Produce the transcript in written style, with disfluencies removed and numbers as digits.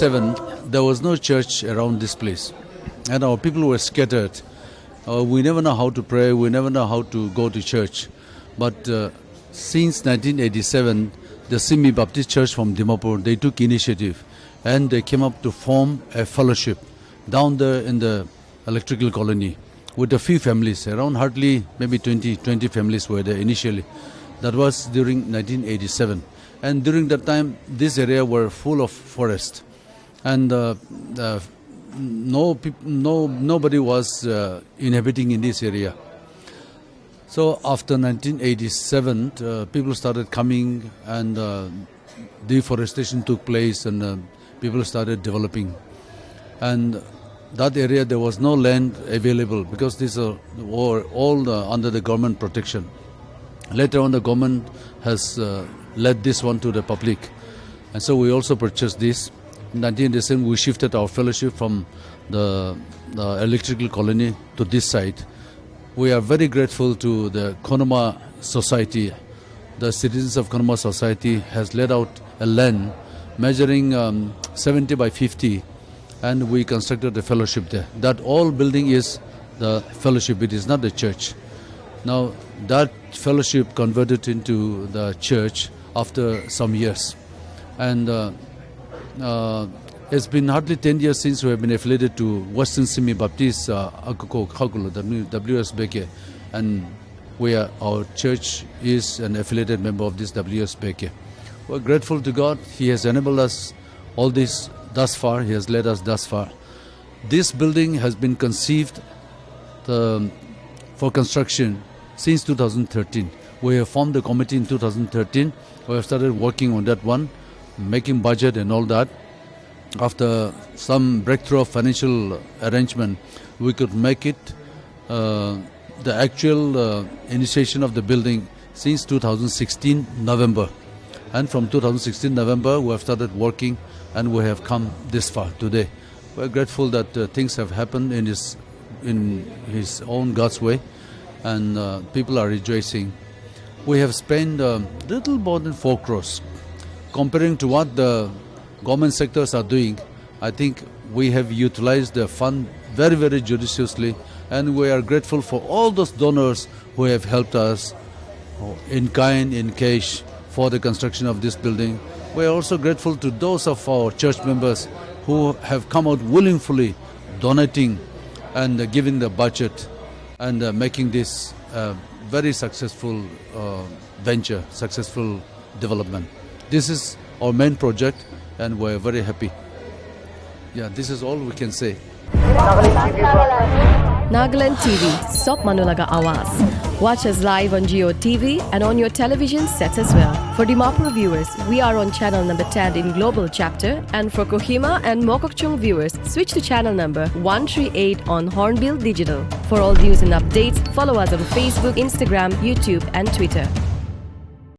1987, there was no church around this place, and our people were scattered. We never know how to pray, we never know how to go to church. But since 1987, the Simi Baptist Church from Dimapur, they took initiative and they came up to form a fellowship down there in the electrical colony with a few families, around hardly maybe 20 families were there initially. That was during 1987. And during that time, this area were full of forest. And nobody was inhabiting in this area. So after 1987, people started coming and deforestation took place and people started developing. And that area, there was no land available because these were all under the government protection. Later on, the government has led this one to the public. And so we also purchased this. In 1987, we shifted our fellowship from the electrical colony to this site. We are very grateful to the Konoma Society. The citizens of Konoma Society has laid out a land measuring 70 by 50, and we constructed a fellowship there. That all building is the fellowship, it is not the church. Now that fellowship converted into the church after some years. And it's been hardly 10 years since we have been affiliated to Western Simi Baptist Akoko Khagulu, WSBK, and our church is an affiliated member of this WSBK. We're grateful to God. He has enabled us all this thus far. He has led us thus far. This building has been conceived for construction since 2013. We have formed a committee in 2013. We have started working on that one, making budget and all that. After some breakthrough of financial arrangement, we could make it the actual initiation of the building since 2016 November. And from 2016 November, we have started working and we have come this far today. We're grateful that things have happened in His own God's way, and people are rejoicing. We have spent little more than 4 crores. Comparing to what the government sectors are doing, I think we have utilized the fund very, very judiciously, and we are grateful for all those donors who have helped us in kind, in cash, for the construction of this building. We are also grateful to those of our church members who have come out willingly donating and giving the budget and making this very successful venture, successful development. This is our main project and we're very happy. Yeah, this is all we can say. Nagaland TV, Sop Manulaga Awas. Watch us live on Geo TV and on your television sets as well. For Dimapur viewers, we are on channel number 10 in Global Chapter, and for Kohima and Mokokchung viewers, switch to channel number 138 on Hornbill Digital. For all news and updates, follow us on Facebook, Instagram, YouTube and Twitter.